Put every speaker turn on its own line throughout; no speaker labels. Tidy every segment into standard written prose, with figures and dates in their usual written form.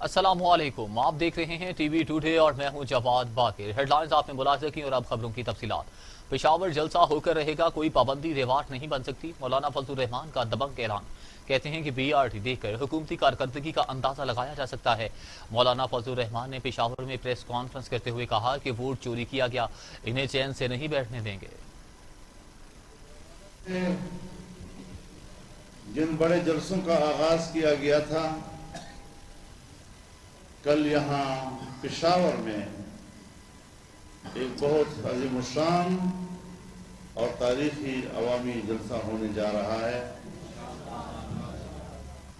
अस्सलाम वालेकुम, आप देख रहे हैं टीवी टुडे और मैं हूं जवाद बाकिर। हेडलाइंस आपने मुलाहिजा की और अब खबरों की तफसीलात। पेशावर जलसा होकर रहेगा, कोई पाबंदी रिवाज नहीं बन सकती। मौलाना फजलुर रहमान का दबंग ऐलान। कहते हैं कि BRT देखकर हुकूमती कारकर्दगी का अंदाजा लगाया जा सकता है। मौलाना फजलुर रहमान ने पेशावर में प्रेस कॉन्फ्रेंस करते हुए कहा कि वोट चोरी किया गया, इन्हें चैन से नहीं बैठने देंगे।
जिन बड़े जलसों का आगाज किया गया था, कल यहाँ पेशावर में एक बहुत अजीमुशान और तारीखी अवामी जलसा होने जा रहा है।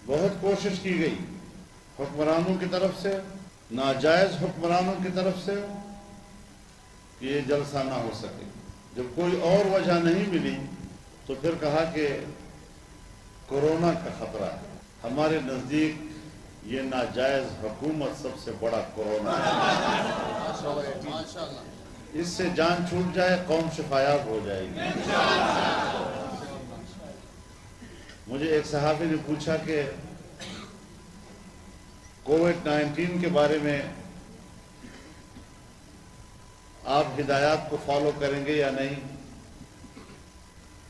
बहुत कोशिश की गई हुक्मरानों की तरफ से, नाजायज हुक्मरानों की तरफ से, कि ये जलसा ना हो सके। जब कोई और वजह नहीं मिली तो फिर कहा कि कोरोना का खतरा है। हमारे नजदीक ये नाजायज हुकूमत सबसे बड़ा कोरोना है। इससे जान छूट जाए, कौम शिफायाब हो जाएगी। मुझे एक सहाबी ने पूछा कि कोविड-19 के बारे में आप हिदायत को फॉलो करेंगे या नहीं।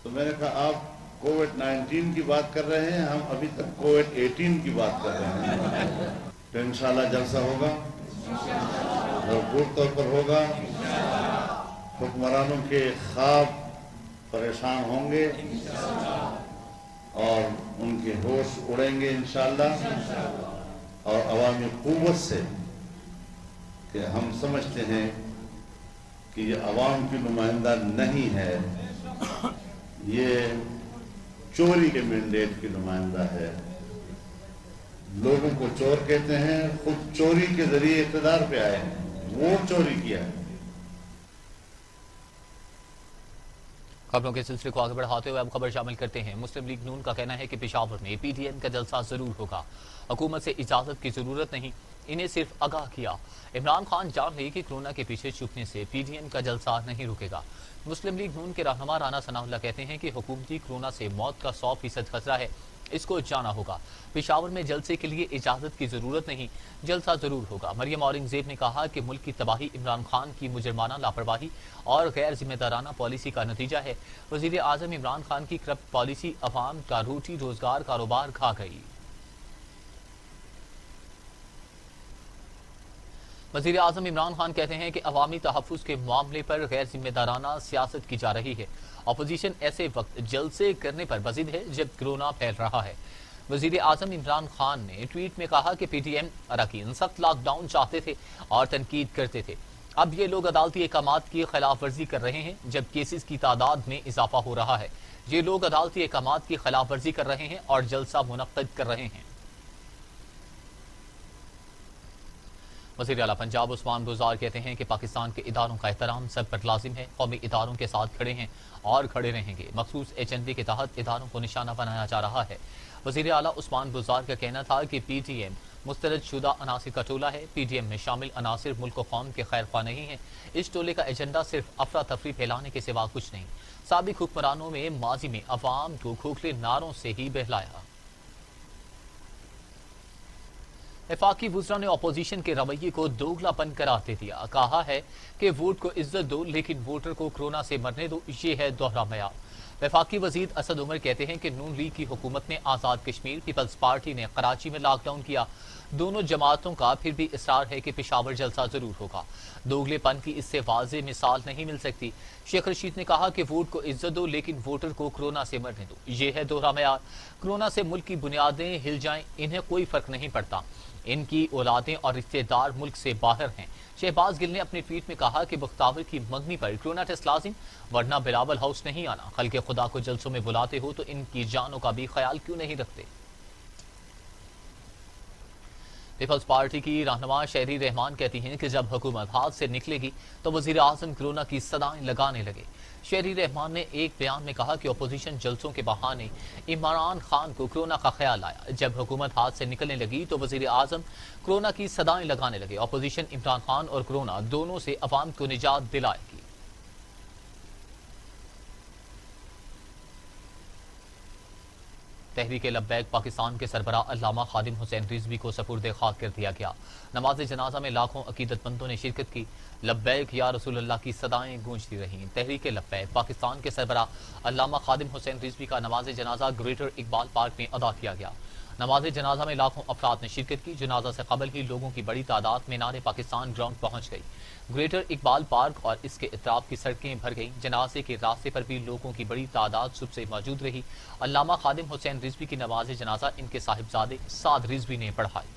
तो मैंने कहा आप कोविड-19 की बात कर रहे हैं, हम अभी तक कोविड-18 की बात कर रहे हैं। तो इंशाल्लाह जलसा होगा, भरपूर तौर पर होगा। हुक्मरानों के ख्वाब परेशान होंगे और उनके होश उड़ेंगे इंशाल्लाह। और अवामी क़ुव्वत से, कि हम समझते हैं कि ये अवाम की नुमाइंदा नहीं है, ये चोरी के मैंडेट की नुमाइंदा है। लोगों को चोर कहते हैं, खुद चोरी के जरिए इक़्तिदार पे आए हैं, वोट चोरी किया है।
खबरों के सिलसिले को आगे बढ़ाते हुए अब खबर शामिल करते हैं। मुस्लिम लीग नून का कहना है कि पेशावर में PTM का जलसा जरूर होगा, हुकूमत से इजाजत की जरूरत नहीं, इन्हें सिर्फ आगाह किया। इमरान खान जान ले कि कोरोना के पीछे छुपने से PTM का जलसा नहीं रुकेगा। मुस्लिम लीग नून के रहनुमा राना सनाउल्लाह कहते हैं कि हुकूमती कोरोना से मौत का 100% खतरा है, इसको जाना होगा। पेशावर में जलसे के लिए इजाजत की जरूरत नहीं, जलसा जरूर होगा। मरियम औरंगजेब ने कहा कि मुल्क की तबाही इमरान खान की मुजरमाना लापरवाही और गैर जिम्मेदाराना पॉलिसी का नतीजा है। वजीर आजम इमरान खान की करप्ट पॉलिसी अवाम का रोटी रोजगार कारोबार खा गई। वजीर आजम इमरान खान कहते हैं कि अवामी तहफ़्फ़ुज़ के मामले पर गैर जिम्मेदाराना सियासत की जा रही है। अपोजिशन ऐसे वक्त जलसे करने पर बज़िद है जब कोरोना फैल रहा है। वजीर आजम इमरान खान ने ट्वीट में कहा कि PTM अरकान सख्त लॉकडाउन चाहते थे और तनकीद करते थे। अब ये लोग अदालती अहकामात की खिलाफ वर्जी कर रहे हैं जब केसेस की तादाद में इजाफा हो रहा है। ये लोग अदालती अहकामात की खिलाफ वर्जी कर रहे हैं और जलसा मुनक्किद कर रहे हैं। वज़ीर आला पंजाब उस्मान बुज़दार कहते हैं कि पाकिस्तान के इदारों का एहतराम सब पर लाजिम है, कौमी इदारों के साथ खड़े हैं और खड़े रहेंगे। मखसूस एजेंडे के तहत इदारों को निशाना बनाया जा रहा है। वज़ीर आला उस्मान बुज़दार का कहना था कि PTM मुस्तरद शुदा अनासिर का टोला है। PTM में शामिल अनासिर मुल्क और कौम के खैर ख्वाह नहीं है। इस टोले का एजेंडा सिर्फ अफरा तफरी फैलाने के सिवा कुछ नहीं। साबिक हुक्मरानों में माजी में अवाम को खोखले नारों से ही बहलाया। वफाकी वुज़रा ने अपोजिशन के रवैये को दोगलापन करार दे दिया। कहा है कि वोट को इज्जत दो लेकिन वोटर को कोरोना से मरने दो, ये है दोहरा मयार। वफाकी वजीर असद उमर कहते हैं कि नून लीग की हुकूमत ने आज़ाद कश्मीर, पीपल्स पार्टी ने कराची में लॉकडाउन किया। दोनों जमातों का फिर भी इसरार है कि पेशावर जलसा जरूर होगा। दोगलेपन की इससे वाज़ेह मिसाल नहीं मिल सकती। शेख रशीद ने कहा कि वोट को इज्जत दो लेकिन वोटर को कोरोना से मरने दो, ये है दोहरा मयार। कोरोना से मुल्क की बुनियादें हिल जाएं, इन्हें कोई फर्क नहीं पड़ता। इनकी औलादें और रिश्तेदार मुल्क से बाहर हैं। शहबाज गिल ने अपने ट्वीट में कहा कि बख्तावर की मंगनी पर कोरोना टेस्ट लाजिम, वरना बिलावल हाउस नहीं आना। खल्के खुदा को जलसों में बुलाते हो तो इनकी जानों का भी ख्याल क्यों नहीं रखते। पीपल्स पार्टी की रहनुमा शहरी रहमान कहती हैं कि जब हुकूमत हाथ से निकलेगी तो वजीर आजम कोरोना की सदाएं लगाने लगे। शहरी रहमान ने एक बयान में कहा कि अपोजिशन जलसों के बहाने इमरान खान को कोरोना का ख्याल आया। जब हुकूमत हाथ से निकलने लगी तो वजीर आजम कोरोना की सदाएं लगाने लगे। अपोजिशन इमरान खान और कोरोना दोनों से अवाम को निजात दिलाएगी। تحریک لبیک پاکستان کے سربراہ علامہ خادم حسین رضوی کو سپرد خاک کر دیا گیا۔ نماز جنازہ میں لاکھوں عقیدت مندوں نے شرکت کی۔ لبیک یا رسول اللہ کی صدائیں گونجتی رہیں۔ تحریک لبیک پاکستان کے سربراہ علامہ خادم حسین رضوی کا نماز جنازہ گریٹر اقبال پارک میں ادا کیا گیا۔ نماز جنازہ میں لاکھوں افراد نے شرکت کی۔ جنازہ سے قبل ہی لوگوں کی بڑی تعداد مینار پاکستان گراؤنڈ پہنچ گئی۔ گریٹر اقبال پارک اور اس کے اطراف کی سڑکیں بھر گئیں۔ جنازے کے راستے پر بھی لوگوں کی بڑی تعداد صبح سے موجود رہی۔ علامہ خادم حسین رضوی کی نماز جنازہ ان کے صاحبزادے سعد رضوی نے پڑھائی۔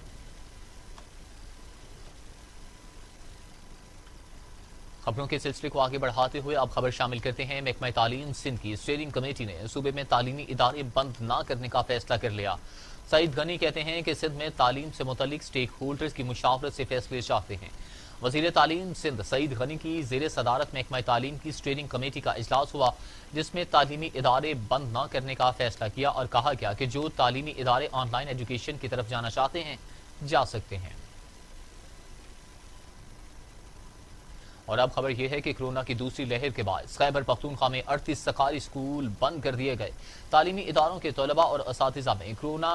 خبروں کے سلسلے کو آگے بڑھاتے ہوئے اب خبر شامل کرتے ہیں۔ محکمہ تعلیم سندھ کی اسٹیئرنگ کمیٹی نے صوبے میں تعلیمی ادارے بند نہ کرنے کا فیصلہ کر لیا۔ سعید غنی کہتے ہیں کہ سندھ میں تعلیم سے متعلق سٹیک ہولڈرز کی مشاورت سے فیصلے چاہتے ہیں۔ وزیر تعلیم سندھ سعید غنی کی زیر صدارت محکمہ تعلیم کی اسٹیئرنگ کمیٹی کا اجلاس ہوا، جس میں تعلیمی ادارے بند نہ کرنے کا فیصلہ کیا اور کہا گیا کہ جو تعلیمی ادارے آن لائن ایجوکیشن کی طرف جانا چاہتے ہیں جا سکتے ہیں۔ اور اب خبر یہ ہے کہ کورونا کی دوسری لہر کے باعث خیبر پختونخوا میں 38 سرکاری اسکول بند کر دیے گئے۔ تعلیمی اداروں کے طلباء اور اساتذہ میں کورونا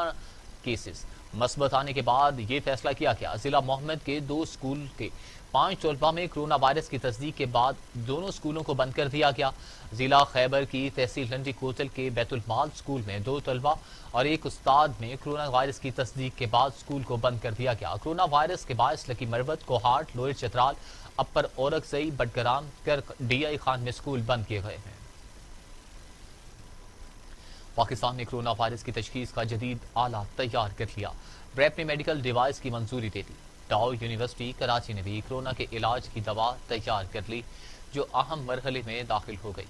کیسز مثبت آنے کے بعد یہ فیصلہ کیا گیا۔ ضلع محمد کے 2 اسکول کے 5 طلباء میں کورونا وائرس کی تصدیق کے بعد دونوں اسکولوں کو بند کر دیا گیا۔ ضلع خیبر کی تحصیل لنڈی کوتل کے بیت المال اسکول میں 2 طلباء اور 1 استاد میں کورونا وائرس کی تصدیق کے بعد اسکول کو بند کر دیا گیا۔ کورونا وائرس کے باعث Lakki Marwat, Kohat, lower Chitral, upper Orakzai, Battagram, Karak, D I Khan میں اسکول بند کیے گئے ہیں۔ پاکستان نے کورونا وائرس کی تشخیص کا جدید آلہ تیار کر لیا۔ ریپ نے میڈیکل ڈیوائس کی منظوری دے دی۔ ڈاؤ یونیورسٹی کراچی نے بھی کورونا کے علاج کی دوا تیار کر لی، جو اہم مرحلے میں داخل ہو گئی۔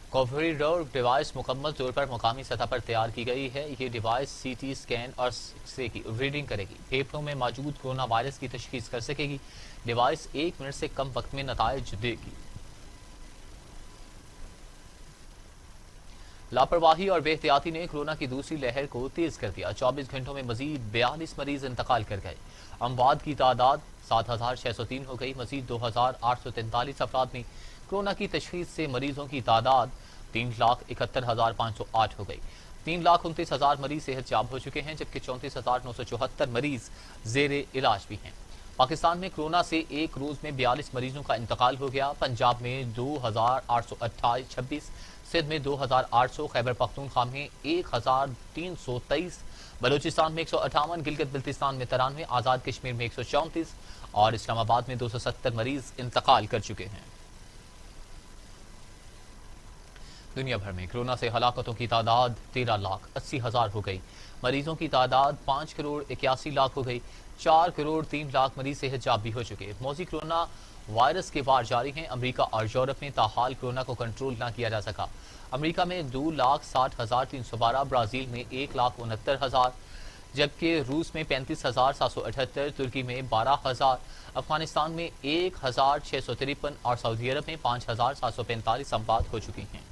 کووریڈور ڈیوائس مکمل طور پر مقامی سطح پر تیار کی گئی ہے۔ یہ ڈیوائس سی ٹی اسکین اور ایکس رے کی ریڈنگ کرے گی، پھیپھڑوں میں موجود کورونا وائرس کی تشخیص کر سکے گی۔ ڈیوائس 1 منٹ سے کم وقت میں نتائج دے گی۔ لاپرواہی اور بے احتیاطی نے کورونا کی دوسری لہر کو تیز کر دیا۔ 24 گھنٹوں میں مزید 42 مریض انتقال کر گئے۔ اموات کی تعداد 7603 ہو گئی۔ مزید 2843 افراد میں کورونا کی تشخیص سے مریضوں کی تعداد 3,71,508 ہو گئی۔ 3,29,000 مریض صحت یاب ہو چکے ہیں، جبکہ 34,974 مریض زیر علاج بھی ہیں۔ پاکستان میں کورونا سے ایک روز میں 42 مریضوں کا انتقال ہو گیا۔ پنجاب میں 2,826، سندھ میں 2,800، خیبر پختونخوا میں 1,323، بلوچستان میں 158، گلگت بلتستان میں 93، آزاد کشمیر میں 134 اور اسلام آباد میں 270 مریض انتقال کر چکے ہیں۔ دنیا بھر میں کورونا سے ہلاکتوں کی تعداد 13,80,000 ہو گئی۔ مریضوں کی تعداد 5,81,00,000 ہو گئی۔ 4,03,00,000 مریض صحت یاب بھی ہو چکے۔ موذی کورونا وائرس کے وار جاری ہیں۔ امریکہ اور یورپ میں تاحال کورونا کو کنٹرول نہ کیا جا سکا۔ امریکہ میں 2,60,312، برازیل میں 1,69,000، جبکہ روس میں 35,778، ترکی میں 12,000، افغانستان میں 1,653 اور سعودی عرب میں 5,745 اموات ہو چکی ہیں۔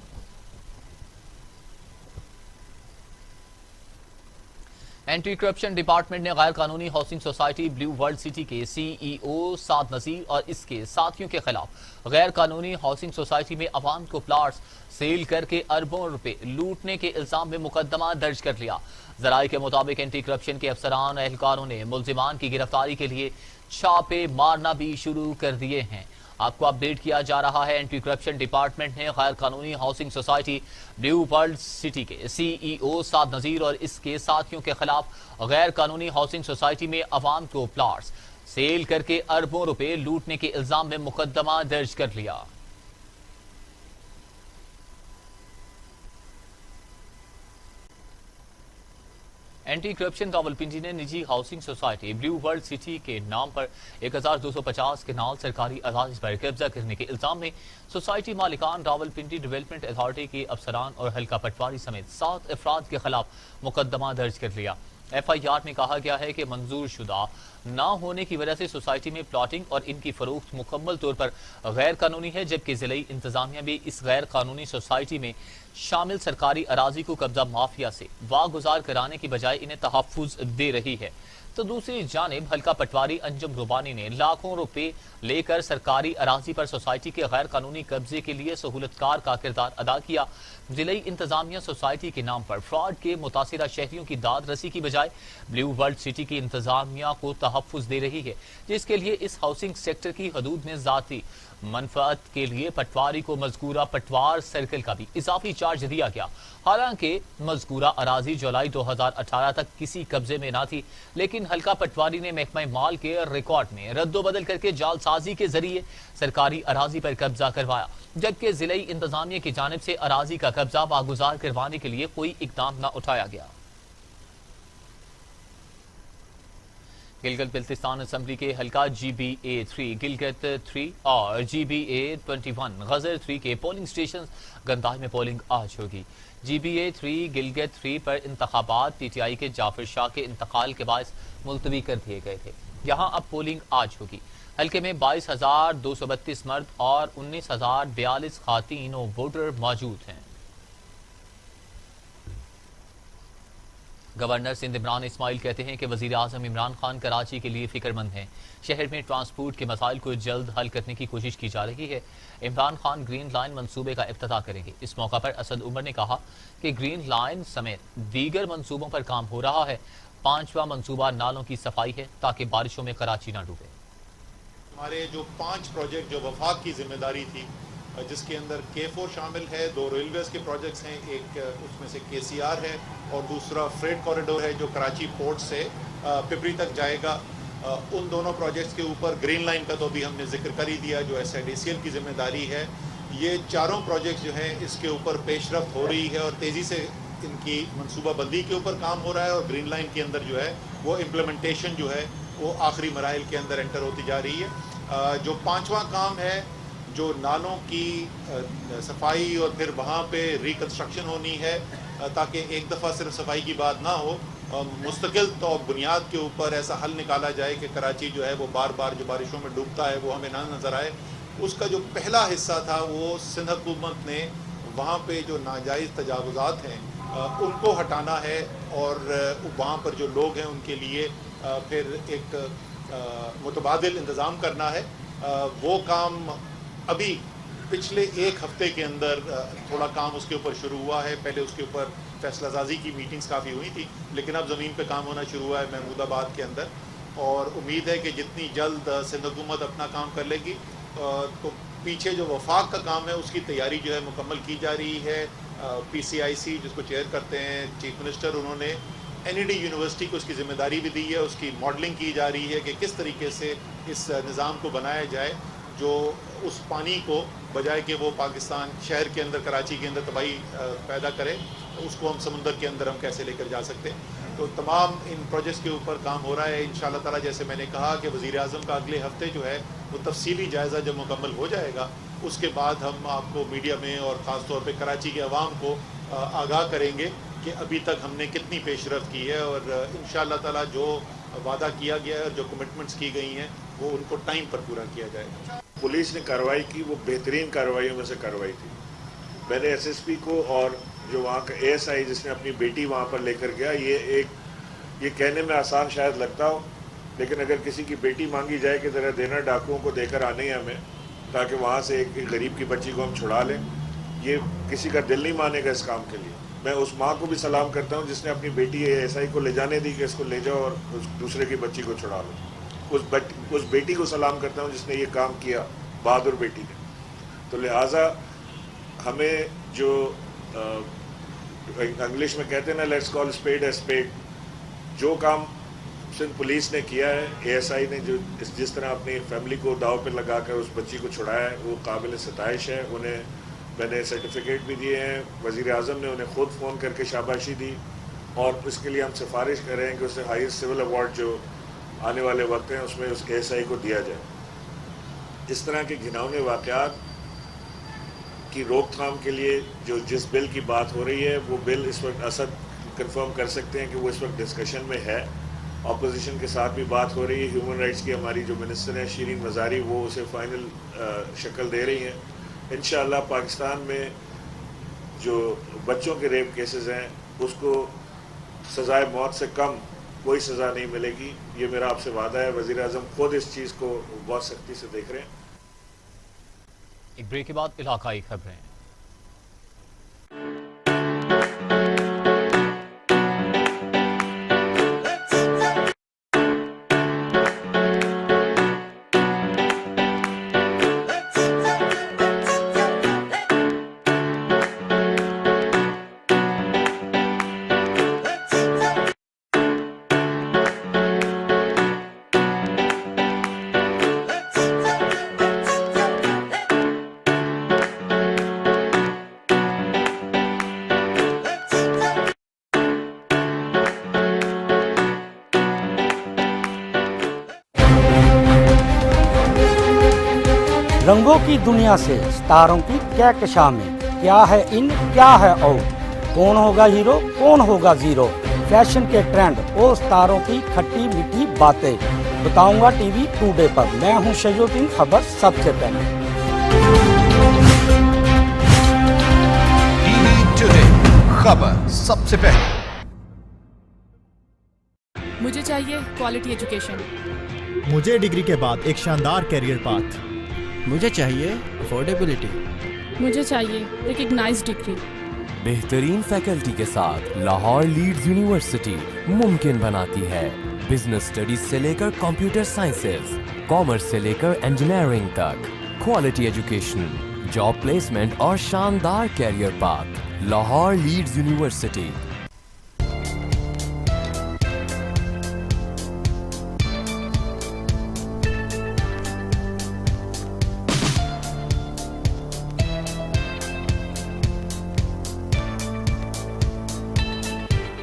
اینٹی کرپشن ڈپارٹمنٹ نے غیر قانونی housing society blue world city کے سی ای او سعد نذیر اور اس کے ساتھیوں کے خلاف غیر قانونی ہاؤسنگ سوسائٹی میں عوام کو پلاٹس سیل کر کے اربوں روپے لوٹنے کے الزام میں مقدمہ درج کر لیا۔ ذرائع کے مطابق اینٹی کرپشن کے افسران اور اہلکاروں نے ملزمان کی گرفتاری کے لیے چھاپے مارنا بھی شروع کر دیے ہیں۔ آپ کو اپڈیٹ کیا جا رہا ہے، اینٹی کرپشن ڈپارٹمنٹ نے غیر قانونی housing society blue world city کے سی ای او سعد نذیر اور اس کے ساتھیوں کے خلاف غیر قانونی ہاؤسنگ سوسائٹی میں عوام کو پلاٹس سیل کر کے اربوں روپے لوٹنے کے الزام میں مقدمہ درج کر لیا۔ اینٹی کرپشن راولپنڈی نے نجی housing society blue world city کے نام پر 1250 کنال سرکاری اراضی پر قبضہ کرنے کے الزام میں سوسائٹی مالکان راولپنڈی ڈیولپمنٹ اتھارٹی کے افسران اور حلقہ پٹواری سمیت 7 افراد کے خلاف مقدمہ درج کر لیا۔ ایف آئی آر میں کہا گیا ہے کہ منظور شدہ نہ ہونے کی وجہ سے سوسائٹی میں پلاٹنگ اور ان کی فروخت مکمل طور پر غیر قانونی ہے، جبکہ ضلعی انتظامیہ بھی اس غیر قانونی سوسائٹی میں شامل سرکاری اراضی کو قبضہ مافیا سے واگزار کرانے کی بجائے انہیں تحفظ دے رہی ہے۔ तो दूसरी जानिब हल्का पटवारी अंजुम रुबानी ने लाखों रुपए लेकर सरकारी अराजी पर सोसाइटी के गैर कानूनी कब्जे के लिए सहूलतकार का किरदार अदा किया। जिले इंतजामिया सोसाइटी के नाम पर फ्रॉड के मुतासिरा शहरियों की दाद रसी की बजाय ब्लू वर्ल्ड सिटी की इंतजामिया को तहफ्फुज दे रही है, जिसके लिए इस हाउसिंग सेक्टर की हदूद में जाती मनफात के लिए पटवारी को मजकूरा पटवार सर्कल का भी इजाफी चार्ज दिया गया। हालांकि मजकूरा अराजी जुलाई 2018 तक किसी कब्जे में न थी, लेकिन हल्का पटवारी ने महकमा माल के रिकॉर्ड में रद्दोबदल करके जालसाजी के जरिए सरकारी अराजी पर कब्जा करवाया, जबकि जिले इंतजामिया की जानिब से अराजी का कब्जा वागुजार करवाने के लिए कोई इकदाम न उठाया गया। गिलगित बिल्तिस्तान असम्बली के हल्का GBA3, गिलगित 3 और GBA21 गजर 3 के पोलिंग स्टेशन गंदाई में पोलिंग आज होगी। GBA3 गिलगित 3 पर इंतखाबात PTI के जाफर शाह के इंतकाल के बायस मुलतवी कर दिए गए थे। यहाँ अब पोलिंग आज होगी। हल्के में 22,232 मर्द और 19,042 खातीन और वोटर मौजूद हैं। गवर्नर सिंध इमरान इस्माइल कहते हैं कि वजीर आजम इमरान खान कराची के लिए फिक्रमंद हैं। शहर में ट्रांसपोर्ट के मसाइल को जल्द हल करने की कोशिश की जा रही है। इमरान खान ग्रीन लाइन मंसूबे का इफ्तिताह करेंगे। इस मौका पर असद उमर ने कहा कि ग्रीन लाइन समेत दीगर मंसूबों पर काम हो रहा है। 5वां मंसूबा नालों की सफाई है ताकि बारिशों में कराची न डूबे।
हमारे जो 5 प्रोजेक्ट जो वफाक की जिम्मेदारी थी, जिसके अंदर K4 शामिल है, 2 रेलवेज़ के प्रोजेक्ट्स हैं, एक उसमें से KCR है और दूसरा फ्रेट कॉरिडोर है जो कराची पोर्ट से पिपरी तक जाएगा। उन दोनों प्रोजेक्ट्स के ऊपर ग्रीन लाइन का तो भी हमने जिक्र कर ही दिया जो SIDCL की जिम्मेदारी है। ये चारों प्रोजेक्ट्स जो हैं इसके ऊपर पेशरफ्त हो रही है और तेज़ी से इनकी मनसूबाबंदी के ऊपर काम हो रहा है और ग्रीन लाइन के अंदर जो है वो इम्प्लीमेंटेशन जो है वो आखिरी मराइल के अंदर एंटर होती जा रही है। जो 5वां काम है जो नालों की सफाई और फिर वहाँ पे रिकन्स्ट्रक्शन होनी है ताकि एक दफ़ा सिर्फ सफाई की बात ना हो, मुस्तकिल तौर बुनियाद के ऊपर ऐसा हल निकाला जाए कि कराची जो है वो बार बार जो बारिशों में डूबता है वो हमें ना नज़र आए। उसका जो पहला हिस्सा था वो सिंध हुकूमत ने वहाँ पे जो नाजायज़ तजावुज़ात हैं उनको हटाना है और वहाँ पर जो लोग हैं उनके लिए फिर एक मुतबादिल इंतज़ाम करना है। वो काम अभी पिछले 1 हफ्ते के अंदर थोड़ा काम उसके ऊपर शुरू हुआ है। पहले उसके ऊपर फैसलासाजी की मीटिंग्स काफ़ी हुई थी, लेकिन अब ज़मीन पे काम होना शुरू हुआ है महमूदाबाद के अंदर और उम्मीद है कि जितनी जल्द सिंध हुकूमत अपना काम कर लेगी तो पीछे जो वफाक का काम है उसकी तैयारी जो है मुकम्मल की जा रही है। PCIC जिसको चेयर करते हैं चीफ मिनिस्टर, उन्होंने NED यूनिवर्सिटी को उसकी ज़िम्मेदारी भी दी है। उसकी मॉडलिंग की जा रही है कि किस तरीके से इस निज़ाम को बनाया जाए जो उस पानी को बजाय कि वो पाकिस्तान शहर के अंदर कराची के अंदर तबाही पैदा करे, उसको हम समुंदर के अंदर हम कैसे लेकर जा सकते हैं। तो तमाम इन प्रोजेक्ट्स के ऊपर काम हो रहा है। इंशाअल्लाह ताला जैसे मैंने कहा कि वज़ीर आज़म का अगले हफ्ते जो है वो तफसीली जायज़ा जब मुकम्मल हो जाएगा उसके बाद हम आपको मीडिया में और ख़ास तौर पे कराची के अवाम को आगाह करेंगे कि अभी तक हमने कितनी पेशरफ्त की है और इंशाअल्लाह ताला जो वादा किया गया है और जो कमिटमेंट्स की गई हैं वो उनको टाइम पर पूरा किया जाएगा।
पुलिस ने कार्रवाई की, वो बेहतरीन कार्रवाइयों में से कार्रवाई थी। मैंने SSP को और जो वहाँ का ASI जिसने अपनी बेटी वहाँ पर लेकर गया, ये कहने में आसान शायद लगता हो, लेकिन अगर किसी की बेटी मांगी जाए कि ज़रा देना डाकुओं को देकर आने हैं हमें ताकि वहाँ से एक गरीब की बच्ची को हम छुड़ा लें, ये किसी का दिल नहीं मानेगा इस काम के लिए। मैं उस माँ को भी सलाम करता हूँ जिसने अपनी बेटी ASI को ले जाने दी कि इसको ले जाओ और उस दूसरे की बच्ची को छुड़ा लो। उस बेटी को सलाम करता हूँ जिसने ये काम किया, बहादुर बेटी ने। तो लिहाजा हमें जो इंग्लिश में कहते हैं ना, let's call spade a spade, जो काम सिंध पुलिस ने किया है, ASI ने जो जिस तरह अपनी फैमिली को दाव पे लगाकर उस बच्ची को छुड़ाया है, वो काबिल सताइश है। उन्हें मैंने सर्टिफिकेट भी दिए हैं, वज़ीर आज़म ने उन्हें ख़ुद फ़ोन करके शाबाशी दी और इसके लिए हम सिफारिश कर रहे हैं कि उसे हाईएस्ट सिविल अवार्ड जो आने वाले वक्त हैं उसमें उस ASI को दिया जाए। इस तरह के घिनौने वाक़यात की रोकथाम के लिए जो जिस बिल की बात हो रही है, वो बिल इस वक्त असद कंफर्म कर सकते हैं कि वो इस वक्त डिस्कशन में है। अपोजिशन के साथ भी बात हो रही है। ह्यूमन राइट्स की हमारी जो मिनिस्टर हैं शीरीन मज़ारी, वो उसे फ़ाइनल शक्ल दे रही हैं। इंशाअल्लाह पाकिस्तान में जो बच्चों के रेप केसेस हैं उसको सज़ाए मौत से कम कोई सज़ा नहीं मिलेगी, ये मेरा आपसे वादा है। वज़ीर आज़म खुद इस चीज़ को बहुत सख्ती से देख रहे हैं।
एक ब्रेक के बाद इलाकाई खबरें।
रंगों की दुनिया से सितारों की कहकशां में क्या है इन क्या है आउट, कौन होगा हीरो कौन होगा जीरो, फैशन के ट्रेंड और सितारों की खट्टी मीठी बातें बताऊंगा टीवी टुडे पर। मैं हूं शजुद्दीन, खबर सबसे पहले।
टीवी टुडे, खबर सबसे पहले।
मुझे चाहिए क्वालिटी एजुकेशन,
मुझे डिग्री के बाद एक शानदार कैरियर पाथ,
मुझे चाहिए अफोर्डेबिलिटी,
मुझे चाहिए रिकग्नाइज्ड डिग्री।
बेहतरीन फैकल्टी के साथ लाहौर लीड्स यूनिवर्सिटी मुमकिन बनाती है बिजनेस स्टडीज से लेकर कंप्यूटर साइंसेज, कॉमर्स से लेकर इंजीनियरिंग तक, क्वालिटी एजुकेशन, जॉब प्लेसमेंट और शानदार career path. Lahore Leeds university.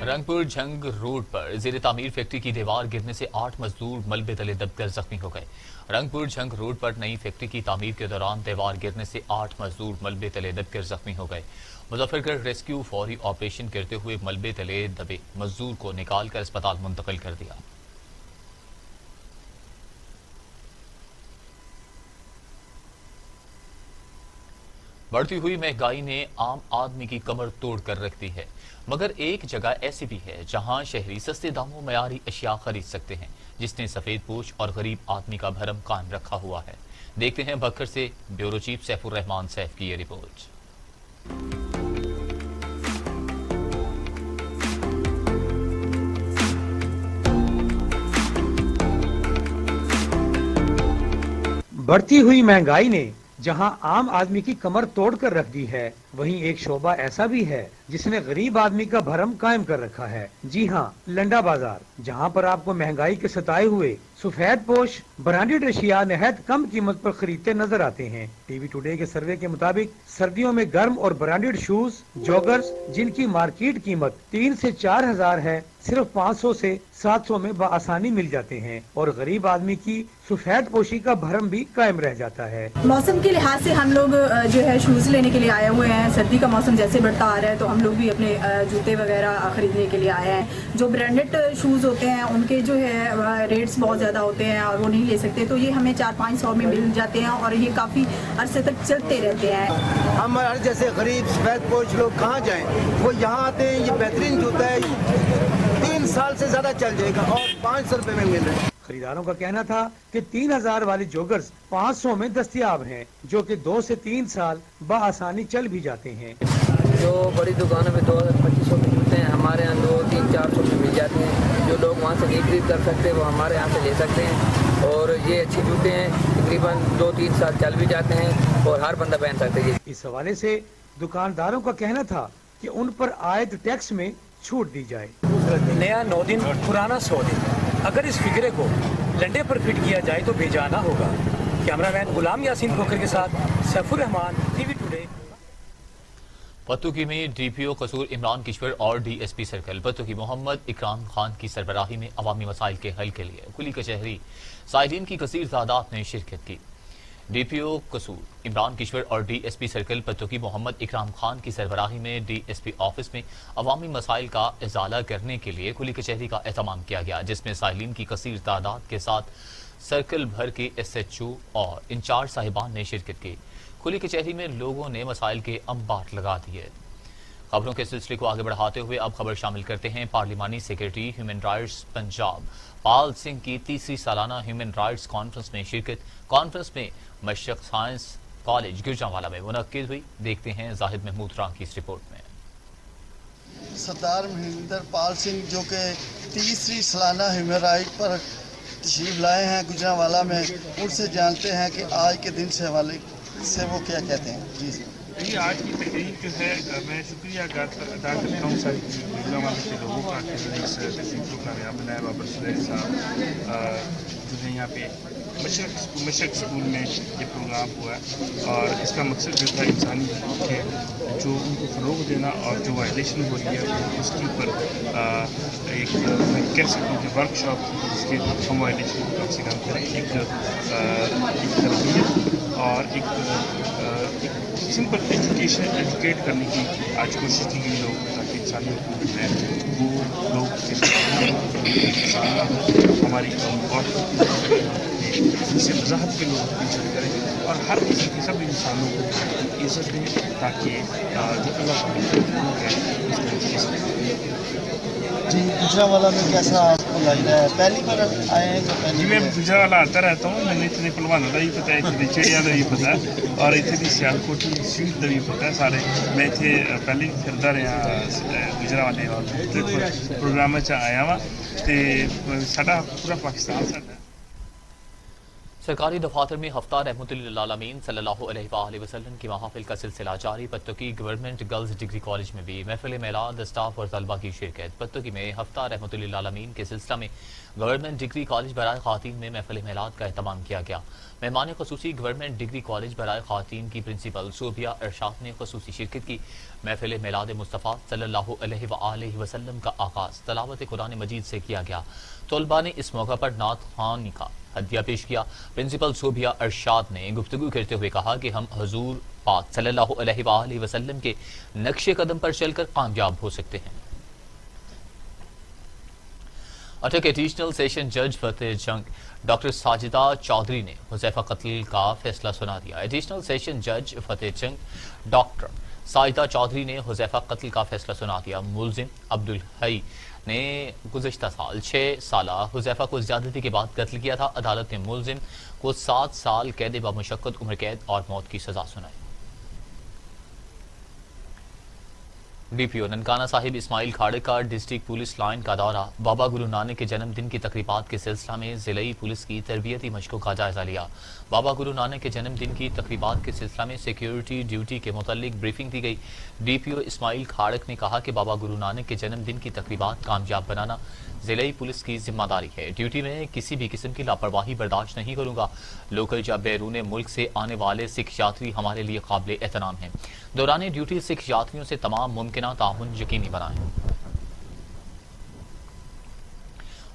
Rangpur Jhang road पर ज़ेरे तामीर फैक्ट्री की दीवार गिरने से 8 मजदूर मलबे तले दबकर जख्मी हो गए। रंगपुर झंग रोड पर नई फैक्ट्री की तामीर के दौरान दीवार गिरने से 8 मजदूर मलबे तले दबकर जख्मी हो गए। मुजफ्फरगढ़ रेस्क्यू फौरी ऑपरेशन करते हुए मलबे तले दबे मजदूर को निकालकर अस्पताल मुंतकिल कर दिया। बढ़ती हुई महंगाई ने आम आदमी की कमर तोड़ कर रख दी है, मगर एक जगह ऐसी भी है जहां शहरी सस्ते दामों में मयारी अशिया खरीद सकते हैं, जिसने सफेद पोश और गरीब आदमी का भरम कायम रखा हुआ है। देखते हैं बखर से ब्यूरो चीफ सैफुर रहमान सैफ की ये रिपोर्ट।
बढ़ती हुई महंगाई ने जहां आम आदमी की कमर तोड़ कर रख दी है, वहीं एक शोबा ऐसा भी है जिसने गरीब आदमी का भरम कायम कर रखा है। जी हां, लंडा बाजार, जहां पर आपको महंगाई के सताए हुए सफेद पोश ब्रांडेड अशिया नहायत कम कीमत पर खरीदते नजर आते हैं। टीवी टुडे के सर्वे के मुताबिक सर्दियों में गर्म और ब्रांडेड शूज, जॉगर्स, जिनकी मार्केट कीमत 3 से 4 हजार है, सिर्फ 500 से 700 में बआसानी मिल जाते हैं और गरीब आदमी की सफेद पोशी का भरम भी कायम रह जाता है।
मौसम के लिहाज से हम लोग जो है शूज लेने के लिए आए हुए हैं। सर्दी का मौसम जैसे बढ़ता आ रहा है तो हम लोग भी अपने जूते वगैरह खरीदने के लिए आए हैं। जो ब्रांडेड शूज होते हैं उनके जो है रेट्स बहुत ज्यादा होते हैं और वो नहीं ले सकते, तो ये हमें 400-500 में मिल जाते हैं और ये काफी अरसे तक चलते रहते हैं।
हम जैसे गरीब सफेद पोश लोग कहाँ जाएं, वो यहाँ आते हैं। ये बेहतरीन जूता है, 3 साल से ज्यादा चल जाएगा और 500 रुपए में मिल रहा है।
खरीदारों का कहना था कि 3000 वाले जॉगर्स 500 में दस्तयाब हैं, जो कि 2 से 3 साल बआसानी चल भी जाते हैं।
जो बड़ी दुकानों में 2000-2500 के जूते हैं, हमारे यहाँ 200-300-400 में मिल जाते हैं। जो लोग वहाँ से नहीं खरीद कर सकते वो हमारे यहाँ से ले सकते हैं और ये अच्छे जूते हैं, तकरीबन 2-3 साल चल भी जाते हैं और हर बंदा पहन सकता है।
इस हवाले से दुकानदारों का कहना था कि उन पर आयद टैक्स में छूट दी जाए।
नया 9 दिन, पुराना 100 दिन। अगर इस फिगरे को लंडे पर फिट किया जाए तो बेजाना होगा। कैमरामैन गुलाम यासीन खोखर के साथ सैफुर रहमान, टीवी टुडे।
पत्तुकी में डीपीओ कसूर इमरान किश्वर और डीएसपी सर्कल पत्तुकी मोहम्मद इकराम खान की सरबराही में अवामी मसाइल के हल के लिए खुली कचहरी साइलिन की कसीर तादाद ने शिरकत की। डीपीओ कसूर इमरान किश्वर और डीएसपी सर्कल पत्तुकी मोहम्मद इकराम खान की सरबराही में डीएसपी ऑफिस में अवामी मसाइल का इजाला करने के लिए खुली कचहरी का एहतमाम किया गया, जिसमें साइलिन की कसीर तादाद के साथ सर्कल भर के SHO और इंचार्ज साहिबान ने शिरकत की। खुली कचहरी में लोगों ने मसाइल के अंबार लगा दिए। खबरों के सिलसिले को आगे बढ़ाते हुए अब खबर शामिल करते हैं पार्लिमानी secretary human rights Punjab Pal Singh की तीसरी सालाना ह्यूमन राइट्स कॉन्फ्रेंस में शिरकत। कॉन्फ्रेंस में मशरक साइंस कॉलेज गुजरांवाला में मुनक्किद हुई। देखते हैं जाहिद महमूद राम की इस रिपोर्ट में।
सरदार महेंद्र पाल सिंह जो कि तीसरी सालाना ह्यूमन राइट पर तशरीफ लाए हैं गुजरांवाला में, उनसे जानते हैं कि आज के दिन से हवाले से वो क्या कहते हैं। जी सर।
ये आज की तकरीब जो है मैं शुक्रिया अदा करता हूँ सारी गुजरांवाला के लोगों का कि इस तकरीब को कामयाब बनाया। बाबर सुरैल साहब जो है यहाँ पे मशरक स्कूल में ये प्रोग्राम हुआ और इसका मकसद जो था इंसानी हकूक़ है जो उनको फ़रोग़ देना और जो वायलेशन हो रही है उसके ऊपर एक मैं कह सकूँ कि वर्कशॉप जिसके हम वायलेशन को कम से कम करें, एक तरबियत और एक सिंपल एजुकेट करने की आज कोशिश की गई लोग ताकि इंसानी हकूक़ है वो लोग हमारी और इससे वजाहत के लोग इज्जत करें और हर किसी के सब इंसानों को इज्जत दें ताकि जो अल्लाह है इस तरीके से।
जी गुजरांवाला में कैसा आपको लग रहा है? पहली बार आए हैं?
जी मैं गुजरांवाला आता रहता हूँ, मैंने इतने पहलवानों का भी पता है, इतने चिड़िया का भी पता है और इतने की सियालकोट की स्वीट का भी पता है सारे। मैं इतने पहले फिरदा रहा गुजरांवाले और प्रोग्राम आया वा तो साडा पूरा पाकिस्तान साडा।
सरकारी दफातर में हफ्ता रहमतुल्लिल आलमीन सल्लल्लाहु अलैहि वसल्लम की महफिल का सिलसिला जारी। Pattoki government girls degree college में भी महफिल मेलाद स्टाफ और तलबा की शिरकत। पत्तोकी में हफ्ता रहमतुल्लिल आलमीन के सिलसिला में गवर्नमेंट डिग्री कॉलेज बराए खातीन में महफिल मेलाद का एहतमाम किया गया। मेहमान खसूसी गवर्नमेंट डिग्री कॉलेज बराए खातीन की प्रिंसिपल सोबिया अरशाद ने खसूसी शिरकत की। महफिल मेलाद मुस्तफ़ा सल्लल्लाहु अलैहि वसल्लम का आगाज़ तलावत कुरान मजीद से किया गया। तलबा ने इस मौका पर नात खानी का हदिया पेश किया। प्रिंसिपल सोबिया अरशाद ने गुफ्तगू करते हुए कहा कि हम हुजूर पाक सल्लल्लाहु अलैहि वसल्लम के नक्शे कदम पर चलकर कामयाब हो सकते हैं। अटक एडिशनल सेशन जज फतेह जंग डॉक्टर साजिदा चौधरी ने हुज़ैफा कत्ल का फैसला सुना दिया। एडिशनल सेशन जज फतेह जंग डॉक्टर साजिदा चौधरी ने हुज़ैफा कत्ल का फैसला सुना दिया। मुलजिम अब्दुल हई ने गुज़श्ता साल 6 साला हुज़ैफा को ज़्यादती के बाद कत्ल किया था। अदालत ने मुलजिम को 7 साल कैद बमुशक्कत उम्र कैद और मौत की सजा सुनाई। डीपीओ ननकाना साहिब इस्माइल खाड़े का डिस्ट्रिक्ट पुलिस लाइन का दौरा। बाबा गुरु नानक के जन्मदिन की तकरीबात के सिलसिला में जिलाई पुलिस की तरबियती मशकों का जायजा लिया। बाबा गुरु नानक के जन्मदिन की तकरीबात के सिलसिला में सिक्योरिटी ड्यूटी के मुतालिक ब्रीफिंग दी गई। डीपीओ इस्माइल खाड़क ने कहा कि बाबा गुरु नानक के जन्मदिन की तकरीबात कामयाब बनाना जिलाई पुलिस की जिम्मेदारी है। ड्यूटी में किसी भी किस्म की लापरवाही बर्दाश्त नहीं करूंगा। लोकल या बैरून मुल्क से आने वाले सिख यात्री हमारे लिए काबिल एहतराम हैं। दौरान ड्यूटी सिख यात्रियों से तमाम मुमकिन ताउन यकीनी बनाएं।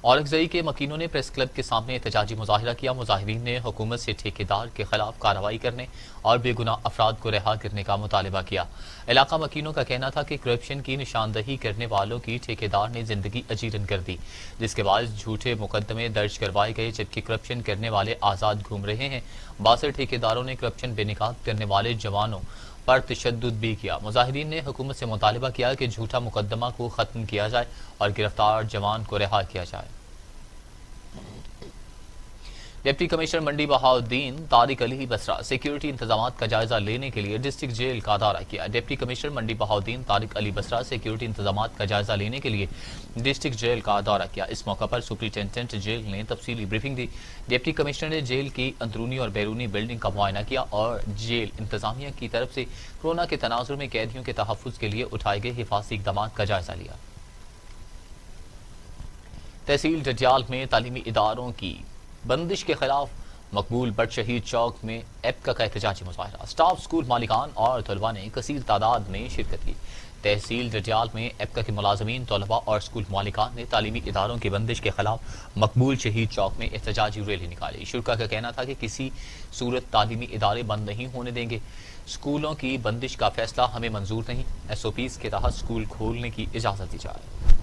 औरंगजेई के मकीनों ने प्रेस क्लब के सामने एहतजाजी मुजाहिरा किया। मुजाहिरीन ने हुकूमत से ठेकेदार के खिलाफ कार्रवाई करने और बेगुनाह अफराद को रिहा करने का मुतालबा किया। इलाका मकीनों का कहना था कि करप्शन की निशानदही करने वालों की ठेकेदार ने जिंदगी अजीरन कर दी, जिसके बाद झूठे मुकदमे दर्ज करवाए गए, जबकि करप्शन करने वाले आज़ाद घूम रहे हैं। 62 ठेकेदारों ने करप्शन बेनिकाब करने वाले जवानों पर तशद्दुद भी किया। मुजाहिरीन ने हुकूमत से मुतालबा किया कि झूठा मुकदमा को खत्म किया जाए और गिरफ्तार जवान को रिहा किया जाए। डिप्टी कमिश्नर मंडी बहाउद्दीन तारिक अली बसरा सिक्योरिटी इंतजामात का जायजा लेने के लिए डिस्ट्रिक्ट जेल का दौरा किया। डिप्टी कमिश्नर मंडी बहाउद्दीन तारिक अली बसरा सिक्योरिटी इंतजामात का जायजा लेने के लिए डिस्ट्रिक्ट जेल का दौरा किया। इस मौका पर सुपरिटेंडेंट जेल ने तफसीली ब्रीफिंग दी। डिप्टी कमिश्नर ने जेल की अंदरूनी और बैरूनी बिल्डिंग का मुआयना किया और जेल इंतजामिया की तरफ से कोरोना के तनाजुर में कैदियों के तहफ़्फ़ुज़ के लिए उठाए गए हिफाजती इक़दाम का जायजा लिया। तहसील डडियाल में तालीमी इदारों की बंदिश के खिलाफ मकबूल बट शहीद चौक में एप्का का एहतजाजी मुजाहिरा। स्टाफ, स्कूल मालिकान और तलबा ने कसीर तादाद में शिरकत की। तहसील डडियाल में एप्का के मुलाजमीन, तलबा और स्कूल मालिकान ने तालीमी इदारों की बंदिश के खिलाफ मकबूल शहीद चौक में एहतजाजी रैली निकाली। शुरा का कहना था कि किसी सूरत तालीमी इदारे बंद नहीं होने देंगे। स्कूलों की बंदिश का फैसला हमें मंजूर नहीं। SOPs के तहत स्कूल खोलने की इजाजत दी जाए।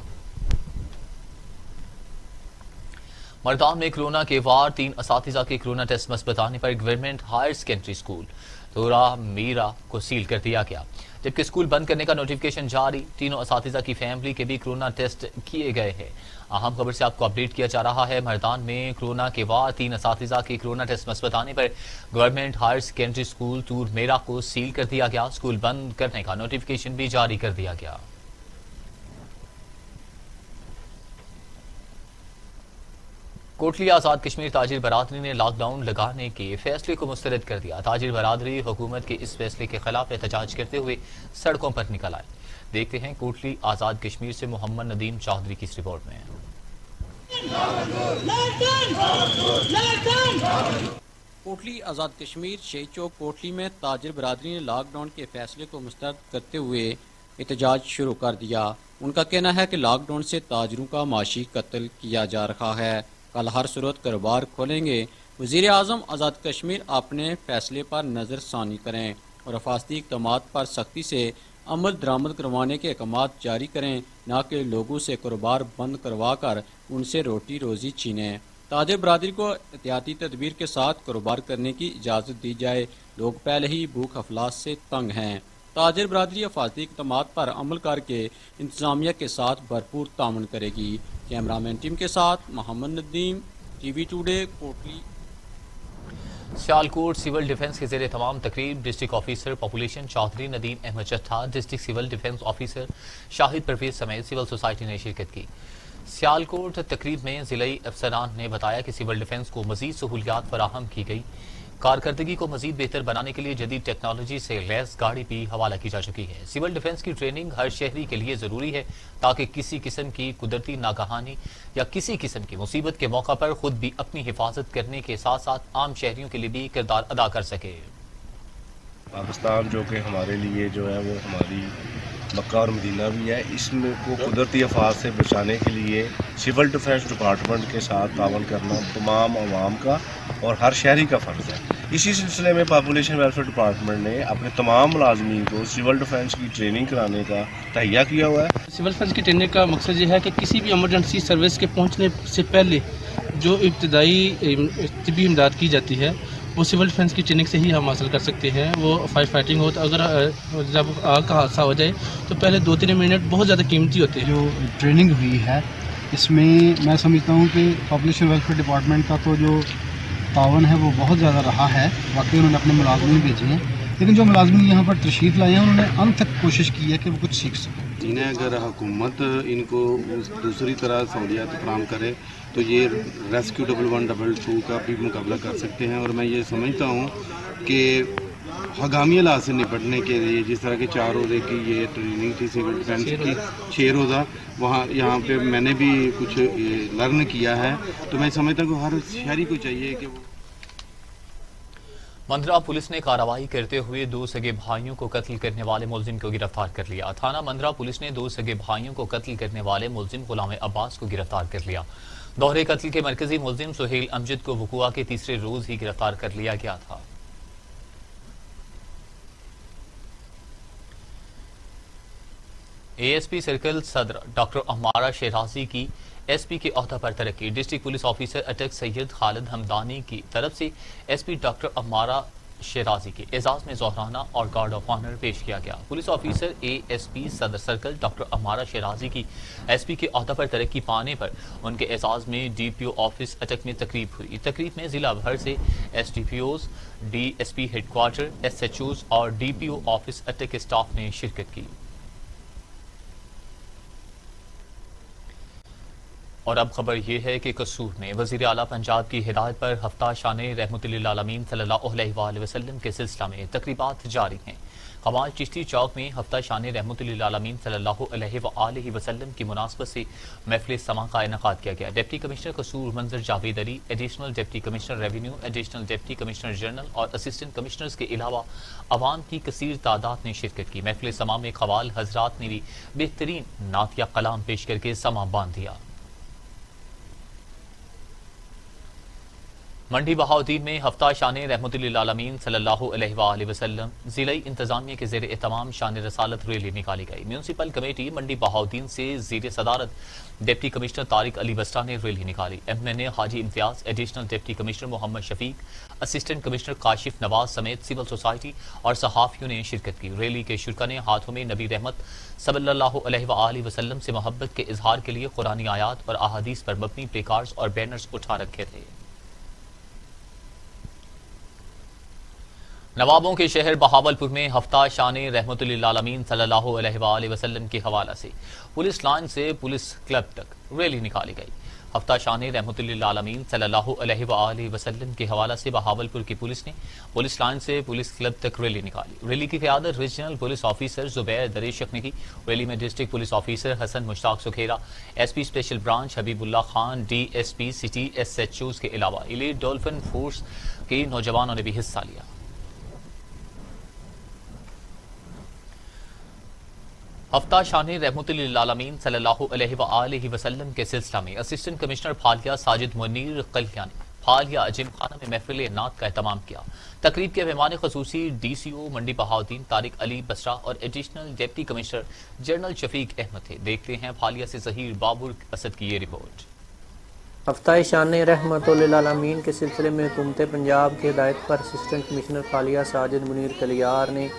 मरदान में कोरोना के वार, 3 असातिज़ा के कोरोना टेस्ट मस्बत आने पर गवर्नमेंट हायर सेकेंडरी स्कूल तोरा मीरा को सील कर दिया गया। जबकि स्कूल बंद करने का नोटिफिकेशन जारी। तीनों असातिज़ा की फैमिली के भी कोरोना टेस्ट किए गए हैं। अहम खबर से आपको अपडेट किया जा रहा है। मर्दान में कोरोना के बाद 3 असातिज़ा के कोरोना टेस्ट मस्बत आने पर गवर्नमेंट हायर सेकेंडरी स्कूल टूर मेरा को सील कर दिया गया। स्कूल बंद करने का नोटिफिकेशन भी जारी कर दिया गया। कोटली आज़ाद कश्मीर ताजिर बरादरी ने लॉकडाउन लगाने के फैसले को मुस्तरद कर दिया। ताजिर बरादरी हुकूमत के इस फैसले के खिलाफ एहतजाज करते हुए सड़कों पर निकल आए। देखते हैं कोटली आज़ाद कश्मीर से मोहम्मद नदीम चौधरी की इस रिपोर्ट में।
कोटली आज़ाद कश्मीर शहीद चौक कोटली में ताजिर बरादरी ने लॉकडाउन के फैसले को मुस्तरद करते हुए एहतजाज शुरू कर दिया। उनका कहना है कि लॉकडाउन से ताजिरों का माशी कत्ल किया जा रहा है। कल हर सूरत कारोबार खोलेंगे। वज़ीर आज़म आज़ाद कश्मीर अपने फैसले पर नज़रसानी करें और हिफाजती इक़दामात पर सख्ती से अमल दरामद करवाने के अहकाम जारी करें, न कि लोगों से कारोबार बंद करवा कर उनसे रोटी रोज़ी छीनें। ताजिर बरादरी को एहतियाती तदबीर के साथ कारोबार करने की इजाज़त दी जाए। लोग पहले ही भूख अफलास से तंग हैं। ताजिर बरादरी हिफाजती इक़दामात पर अमल करके इंतज़ामिया के साथ भरपूर ताउन करेगी। कैमरामैन टीम के साथ Mohammad Nadeem, TV today, Kotli.
Sialkot civil defence के ज़ेरे तमाम तकरीब district officer population Chaudhry Nadeem Ahmed Chattha, district civil defence officer Shahid Pervez समेत सिविल सोसाइटी ने शिरकत की। सियालकोट तकरीब में ज़िलाई अफसरान ने बताया कि सिविल डिफेंस को मज़ीद सहूलियात फराहम की गई। कारकर्दगी को मज़ीद बेहतर बनाने के लिए जदीद टेक्नोलॉजी से लैस गाड़ी भी हवाला की जा चुकी है। सिविल डिफेंस की ट्रेनिंग हर शहरी के लिए ज़रूरी है ताकि किसी किस्म की कुदरती नागहानी या किसी किस्म की मुसीबत के मौका पर खुद भी अपनी हिफाजत करने के साथ साथ आम शहरियों के लिए भी किरदार अदा कर सके।
पाकिस्तान जो कि हमारे लिए जो है वो हमारी मक्का और मदीना भी है, इसमें को कुदरती आफात से बचाने के लिए सिविल डिफेंस डिपार्टमेंट के साथ तावन करना तमाम आवाम का और हर शहरी का फ़र्ज़ है। इसी सिलसिले में पॉपुलेशन वेलफेयर डिपार्टमेंट ने अपने तमाम मुलाजमीन को सिविल डिफेंस की ट्रेनिंग कराने का तहैया किया हुआ है।
सिविल डिफेंस की ट्रेनिंग का मकसद ये है कि किसी भी इमरजेंसी सर्विस के पहुँचने से पहले जो इब्तदाई तिब्बी इमदाद की जाती है वो सिविल डिफेंस की ट्रेनिंग से ही हम हासिल कर सकते हैं। वो फायर फाइटिंग हो तो अगर जब आग का हादसा हो जाए तो पहले 2-3 मिनट बहुत ज़्यादा कीमती होते हैं।
जो ट्रेनिंग हुई है इसमें मैं समझता हूँ कि पॉपुलेशन वेलफेयर डिपार्टमेंट का तो जो तावन है वो बहुत ज़्यादा रहा है। वाकई उन्होंने अपने मुलाजमीन भेजे हैं, लेकिन जो मुलाजमीन यहाँ पर तशरीफ़ लाए हैं उन्होंने अंत तक कोशिश की है कि वो कुछ सीख सकें।
इन्हें अगर हुकूमत इनको दूसरी तरह सहूलियात फराहम करे तो ये रेस्क्यू 112 का भी मुकाबला कर सकते हैं। और मैं ये समझता हूँ कि हंगामी हालात से निपटने के लिए जिस तरह के 4 रोज़े की ये ट्रेनिंग थी सिविल डिफेंस की 6 रोज़ा, वहाँ यहाँ पे मैंने भी कुछ लर्न किया है, तो मैं समझता हूँ कि हर शहरी को चाहिए कि वो।
मंदरा पुलिस ने कार्रवाई करते हुए 2 सगे भाइयों को कत्ल करने वाले मुलजिम को गिरफ्तार कर लिया। थाना मंदरा पुलिस ने 2 सगे भाइयों को कत्ल करने वाले मुलजिम गुलाम अब्बास को गिरफ्तार कर लिया। दोहरे कत्ल के मरकजी मुलजिम सुहेल अमजद को वकुआ के तीसरे रोज ही गिरफ्तार कर लिया गया था। एएसपी सर्कल सदर डॉक्टर अम्मारा शेराजी की एसपी के ओहदा पर तरक्की। डिस्ट्रिक्ट पुलिस ऑफिसर अटक सैयद खालिद हमदानी की तरफ से एसपी डॉक्टर अम्मारा शेराजी के एजाज में जोहराना और गार्ड ऑफ ऑनर पेश किया गया। पुलिस ऑफिसर एएसपी सदर सर्कल डॉक्टर अम्मारा शेराजी की एसपी के ओहदा पर तरक्की पाने पर उनके एजाज में डीपीओ ऑफिस अटक में तकरीब हुई। तकरीब में जिला भर से एसडीपीओज, डीएसपी हेडक्वार्टर, एसएचओज और डीपीओ ऑफिस अटक के स्टाफ ने शिरकत की। और अब खबर यह है कि कसूर में वज़ीर आला पंजाब की हिदायत पर हफ्ता शान रहमतुल्लिल आलमीन सल्लल्लाहु अलैहि वसल्लम के सिलसिला में तकरीबात जारी हैं। खमाज चिश्ती चौक में हफ्ता शान रहमतुल्लिल आलमीन सल्लल्लाहु अलैहि वसल्लम की मुनासबत से महफिल समा का इनेकाद किया गया। डिप्टी कमिश्नर कसूर मंजर Javed Ali, additional deputy commissioner revenue, additional deputy commissioner general और असिस्टेंट कमिश्नर्स के अलावा अवाम की कसीर तादाद ने शिरकत की। महफिल समा में खवाल हजरात ने भी बेहतरीन नातिया कलाम पेश करके समा बांध दिया। मंडी बहाउद्दीन में हफ्ता शान रहमतुल्लिल आलमीन सल्लल्लाहु अलैहि वसल्लम ज़िले इंतजामिया के ज़ेर एहतमाम शान रसालत रैली निकाली गई। म्यूनसिपल कमेटी मंडी बहाउद्दीन से ज़ेर सदारत डिप्टी कमिश्नर तारिक अली बसरा ने रैली निकाली। MNA Haji Imtiaz, additional deputy commissioner Mohammad Shafiq, assistant commissioner Kashif Nawaz समेत सिविल सोसाइटी और सहाफ़ियों ने शिरकत की। रैली के शुरका ने हाथों में नबी रहमत सल्लल्लाहु अलैहि वसल्लम से मोहब्बत के इजहार के लिए कुरानी आयात और अहादीस पर मबनी प्ले कार्ड्स और बैनर्स उठा रखे थे। नवाबों के शहर बहावलपुर में हफ्ता शान रहमतुल्लिल आलमीन सल्लल्लाहु अलैहि वसल्लम के हवाला से पुलिस लाइन से पुलिस क्लब तक रैली निकाली गई। हफ्ता शान रहमतुल्लिल आलमीन सल्लल्लाहु अलैहि वसल्लम के हवाला से बहावलपुर की पुलिस ने पुलिस लाइन से पुलिस क्लब तक रैली निकाली। रैली की क़यादत regional police officer Zubair Dreshak ने की। रैली में district police officer Hassan Mushtaq Sukhera, SP special branch Habibullah Khan, DSP city, SHOs के अलावा एलीट डॉल्फिन फोर्स के नौजवानों ने भी हिस्सा लिया। हफ्ता शान रहमतुल्लिल आलमीन सल्लल्लाहु अलैहि वसल्लम के सिलसिला में असिस्टेंट कमिश्नर फालिया साजिद मुनीर कलिया ने फालिया जिम खाना में महफिल नात का एहतमाम किया। तकरीब के मेहमान खसूसी DCO मंडी बहाउद्दीन तारिक अली बसरा और additional deputy commissioner general Shafiq Ahmed थे। देखते हैं फालिया से ज़हीर बाबुर असद की ये रिपोर्ट।
हफ्ता शान रहमतुल्लिल आलमीन के सिलसिले में हुकूमत पंजाब की हिदायत पर असिस्टेंट कमिश्नर फालिया साजिद मुनीर कलियार ने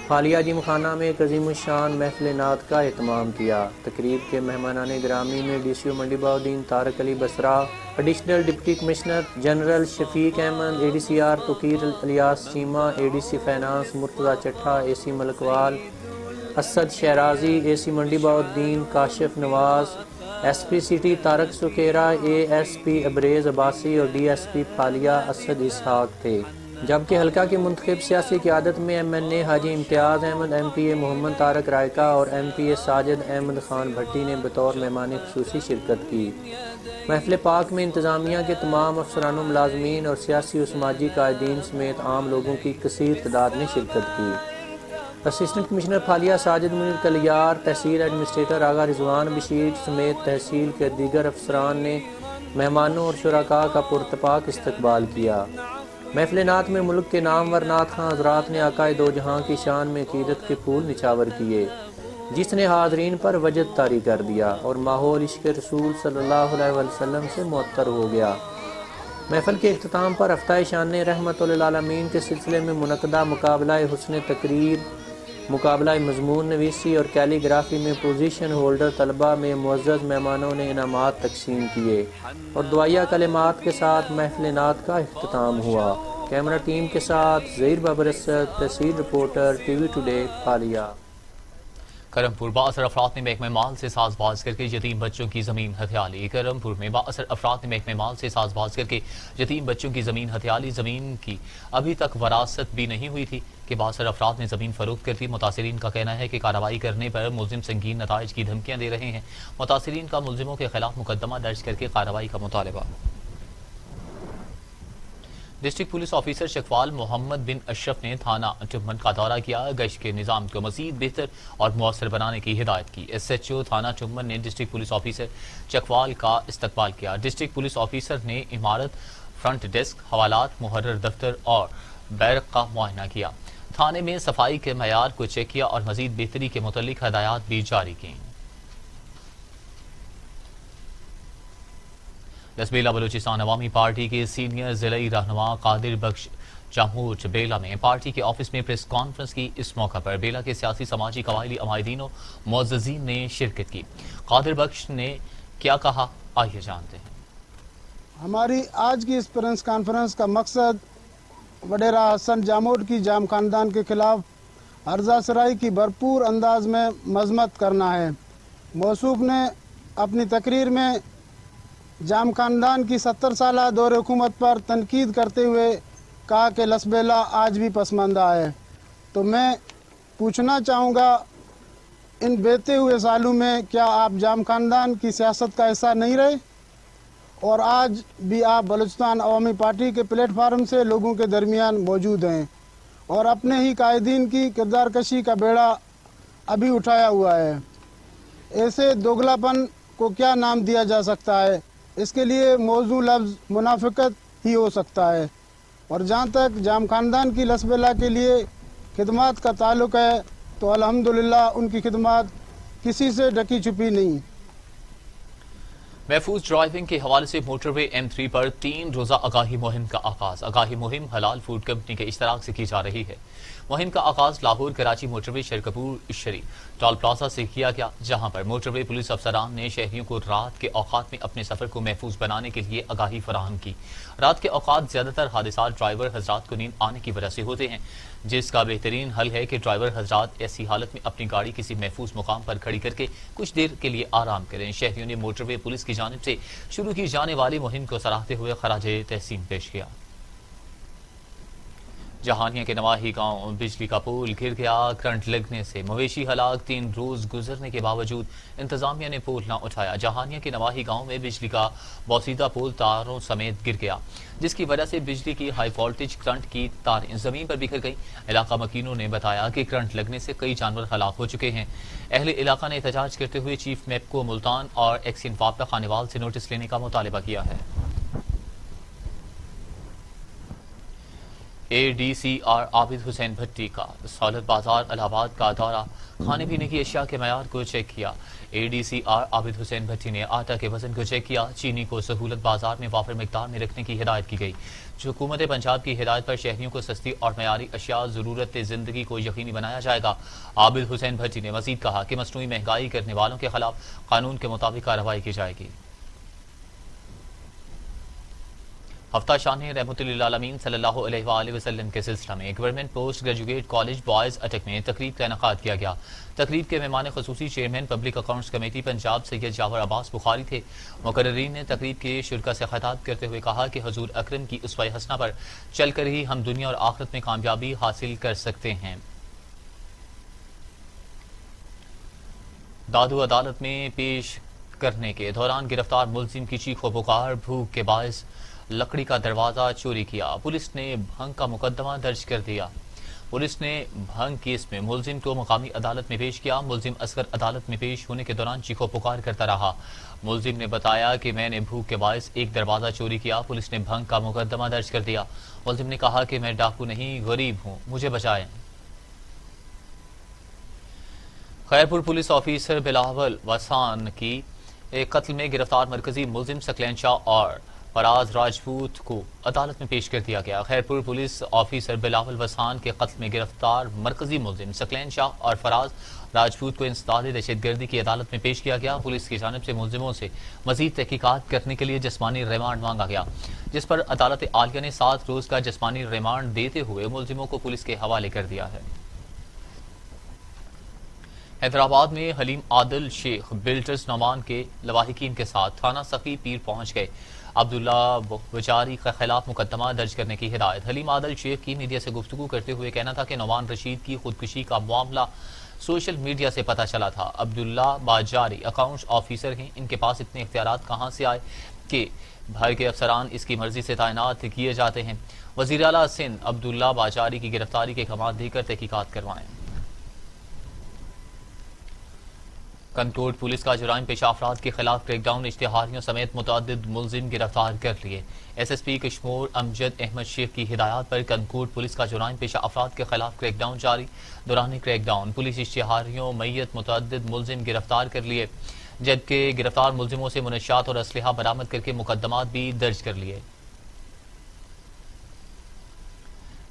फालिया जिम खाना में एक अजीम शान महफिल नात का एहतमाम किया। तकरीब के मेहमानाने ग्रामी में DCO Mandi Bahauddin Tariq Ali Basra, additional deputy commissioner general Shafiq Ahmed, ADCR Tauqeer Ilyas Cheema, ADC finance Murtaza Chattha, AC Malakwal, Asad Shahraji, AC Mandi Bahauddin Kashif Nawaz, SP city Tariq Sukhera, ASP Abrez Abbasi और DSP फालिया असद इसहाक थे। जबकि हल्का की मुंतखब सियासी क़यादत में MNA हाजी इम्तियाज़ अहमद, MPA मोहम्मद तारक रायका और MPA साजिद अहमद खान भट्टी ने बतौर मेहमान ख़ुसूसी शिरकत की। महफिल पाक में इंतज़ामिया के तमाम अफसरान मुलाजमीन और सियासी और समाजी कायदीन समेत आम लोगों की कसीर तादाद ने शिरकत की। असिस्टेंट कमिश्नर फालिया साजिद मुनीर कलियार, तहसील एडमिनिस्ट्रेटर आगा रिजवान बशीर समेत तहसील के दीगर अफसरान ने मेहमानों और शुरका का पुरतपाक इस्तकबाल किया। महफिल नात में मुल्क के नामवर नात खां हज़रात ने आकाए दो जहां की शान में अकीदत के फूल निछावर किए, जिसने हाज़रीन पर वजद तारी कर दिया और माहौल इश्क़ रसूल सल्लल्लाहु अलैहि वसल्लम से मुअत्तर हो गया। महफिल के इख्तिताम पर हफ्ता शान रहमतुल्लिल आलमीन के सिलसिले में मुनक़दा मुकाबला हुस्न तकरीर, मुकाबला मज़मून नवीसी और कैलीग्राफी में पोजीशन होल्डर तलबा में मुअज़्ज़ज़ मेहमानों ने इनामात तकसीम किए और दुआया कलिमात के साथ महफिल नात का इख्तिताम हुआ। कैमरा टीम के साथ ज़हीर बाबर असद, तहसील रिपोर्टर, TV टुडे, फालिया।
करमपुर बाअसर अफराद ने महकमे माल से साजबाज करके यतीम बच्चों की ज़मीन हथिया ली। करमपुर में बाअसर अफराद ने महकमे माल से साजबाज करके यतीम बच्चों की ज़मीन हथिया ली। ज़मीन की अभी तक वरासत भी नहीं हुई थी कि बाअसर अफराद ने ज़मीन फरोख्त कर दी। मुतासिरीन का कहना है कि कार्रवाई करने पर मुलजिम संगीन नताइज की धमकियाँ दे रहे हैं। मुतासिरीन का मुलजिमों के खिलाफ मुकदमा दर्ज करके कार्रवाई का मुतालबा। District police officer Chakwal Mohammad bin Ashraf ने थाना टुम्मन का दौरा किया। गश्त के निज़ाम को मज़ीद बेहतर और मौसर बनाने की हिदायत की। SHO थाना टुम्मन ने डिस्ट्रिक्ट पुलिस ऑफिसर चकवाल का इस्तकबाल किया। डिस्ट्रिक्ट पुलिस ऑफिसर ने इमारत, फ्रंट डेस्क, हवालात, मुहर्रर दफ्तर और बैरक का मुआयना किया। थाने में सफाई के मयार को चेक किया और मज़ीद बेहतरी के मुतल्लिक हदायत भी जारी की। दसबेला बलूचिस्तान अवामी पार्टी के सीनियर ज़िलई रहनुमा कादिर बख्श जामूच बेला में पार्टी के ऑफिस में प्रेस कॉन्फ्रेंस की। इस मौका पर बेला के सियासी, समाजी, कबायली अमायदीन और मुअज़्ज़ज़ीन ने शिरकत की। कादिर बख्श ने क्या कहा, आइए जानते हैं।
हमारी आज की इस प्रेस कॉन्फ्रेंस का मकसद वडेरा हसन जामोद की जाम खानदान के खिलाफ अर्जा सराई की भरपूर अंदाज में मजम्मत करना है। मौसूफ ने अपनी तकरीर में जाम खानदान की 70 साला दौर हुकूमत पर तनकीद करते हुए कहा कि लसबेला आज भी पसमानदा है। तो मैं पूछना चाहूँगा, इन बीते हुए सालों में क्या आप जाम खानदान की सियासत का हिस्सा नहीं रहे और आज भी आप बलूचिस्तान अवामी पार्टी के प्लेटफार्म से लोगों के दरमियान मौजूद हैं और अपने ही कायदीन की किरदार कशी का बेड़ा अभी उठाया हुआ है। ऐसे दोगलापन को क्या नाम दिया जा सकता है? इसके लिए मौजू लफ्ज़ मुनाफिकत ही हो सकता है। और जहाँ तक जाम खानदान की लसबेला के लिए खिदमात का ताल्लुक है तो अल्हम्दुलिल्लाह उनकी खिदमात किसी से ढकी छुपी नहीं।
महफूज ड्राइविंग के हवाले से मोटरवे M3 पर 3 रोज़ा आगाही मुहिम का आगाज। आगाही मुहिम हलाल फूड कंपनी के इश्तराक से की जा रही है। मुहिम का आगाज लाहौर कराची मोटरवे शरकपुर शरीफ टोल प्लाजा से किया गया, जहां पर मोटरवे पुलिस अफसरान ने शहरियों को रात के औकात में अपने सफर को महफूज बनाने के लिए आगाही फराहम की। रात के औकात ज्यादातर हादसा ड्राइवर हजरात को नींद आने की वजह से होते हैं, जिसका बेहतरीन हल है कि ड्राइवर हजरात ऐसी हालत में अपनी गाड़ी किसी महफूज मुकाम पर खड़ी करके कुछ देर के लिए आराम करें। शहरियों ने मोटरवे पुलिस की जानिब से शुरू की जाने वाली मुहिम को सराहते हुए खराजे तहसीन पेश किया। जहानिया के नवाही गांव बिजली का पोल गिर गया। करंट लगने से मवेशी हलाक। 3 रोज गुजरने के बावजूद इंतजामिया ने पोल न उठाया। जहानिया के नवाही गांव में बिजली का बोसीदा पोल तारों समेत गिर गया, जिसकी वजह से बिजली की हाई वोल्टेज करंट की तारें जमीन पर बिखर गई। इलाका मकीनों ने बताया कि करंट लगने से कई जानवर हलाक हो चुके हैं। अहले इलाका ने एहतजाज करते हुए चीफ मैप को मुल्तान और एक्सिन वापला खानेवाल से नोटिस लेने का मुतालबा किया है। ADCR आबिद हुसैन भट्टी का सहूलत बाजार इलाहाबाद का दौरा, खाने पीने की अशिया के मयार को चेक किया। ADCR आबिद हुसैन भट्टी ने आटा के वजन को चेक किया। चीनी को सहूलत बाजार में वाफिर मिकदार में रखने की हिदायत की गई। हुकूमत पंजाब की हिदायत पर शहरियों को सस्ती और मयारी अशिया ज़रूरत ज़िंदगी को यकीनी बनाया जाएगा। आबिद हुसैन भट्टी ने मजीद कहा कि मसनूई महंगाई करने वालों के खिलाफ कानून के मुताबिक कार्रवाई की जाएगी। हफ्ता शान रहमतुल्लिल आलमीन सल्लल्लाहु अलैहि वसल्लम के सिलसिला में government post graduate college boys अटक में तकरीब का इनेकाद किया गया। तकरीब के मेहमान खसूसी chairman public accounts committee Punjab Syed Jawar Abbas Bukhari थे। मुकर्ररीन ने तकरीब के शुरका से खिताब करते हुए कहा कि हजूर अकरम की उसवा हसना पर चलकर ही हम दुनिया और आखिरत में कामयाबी हासिल कर सकते हैं। दादू अदालत में पेश करने के दौरान गिरफ्तार मुलजिम की चीखो पुकार, भूख के बायस लकड़ी का दरवाजा चोरी किया। पुलिस ने भंग का मुकदमा दर्ज कर दिया। पुलिस ने भंग केस में मुलजिम को मकामी अदालत में पेश किया। मुलजिम असगर अदालत में पेश होने के दौरान चीखो पुकार करता रहा। मुलजिम ने बताया कि मैंने भूख के बायस एक दरवाजा चोरी किया। पुलिस ने भंग का मुकदमा दर्ज कर दिया। मुलजिम ने कहा कि मैं डाकू नहीं, गरीब हूँ, मुझे बचाएं। खैरपुर पुलिस ऑफिसर बिलावल वसान की एक कत्ल में गिरफ्तार मरकजी मुलजिम सकलैन शाह और फराज राजपूत को अदालत में पेश कर दिया गया। खैरपुर पुलिस ऑफिसर बिलावल वसान के कत्ल में गिरफ्तार मरकजी मुलजिम सकलैन शाह और फराज राजपूत को इंसदाद दहशतगर्दी की अदालत में पेश किया गया। पुलिस की जानिब से मुलजिमों से मजीद तहकीकात करने के लिए जिस्मानी रिमांड मांगा गया, जिस पर अदालत आलिया ने 7 रोज का जिस्मानी रिमांड देते हुए मुलजिमों को पुलिस के हवाले कर दिया है। हैदराबाद में हलीम आदिल शेख बिल्डर्स नौमान के लवाहिकीन के साथ थाना सखी पीर पहुंच गए। अब्दुल्ला बचारी के खिलाफ मुकदमा दर्ज करने की हिदायत। हलीम आदिल शेख की मीडिया से गुफ्तगू करते हुए कहना था कि नौमान रशीद की खुदकुशी का मामला सोशल मीडिया से पता चला था। अब्दुल्ला बाजारी अकाउंट्स ऑफिसर हैं, इनके पास इतने इख्तियारात कहाँ से आए कि भर के अफसरान इसकी मर्जी से तैनात किए जाते हैं। वज़ीर आला सिंध अब्दुल्ला बाजारी की गिरफ्तारी के कमांड देकर तहकीकात करवाएं। कनकोट पुलिस का जुराइम पेशा अफराद के खिलाफ क्रैकडाउन, इश्तिहारियों समेत मुतअद्दिद मुलजिम गिरफ्तार कर लिए। SSP कश्मीर अमजद अहमद शेख की हिदायत पर कनकोट पुलिस का जुराइम पेशा अफराद के खिलाफ क्रैकडाउन जारी। दौरान क्रैकडाउन पुलिस इश्तिहारियों मैयत मुतअद्दिद मुलजिम गिरफ्तार कर लिए, जबकि गिरफ्तार मुलजिमों से मुनशियात और असलहा बरामद करके मुकदमात भी दर्ज कर लिए।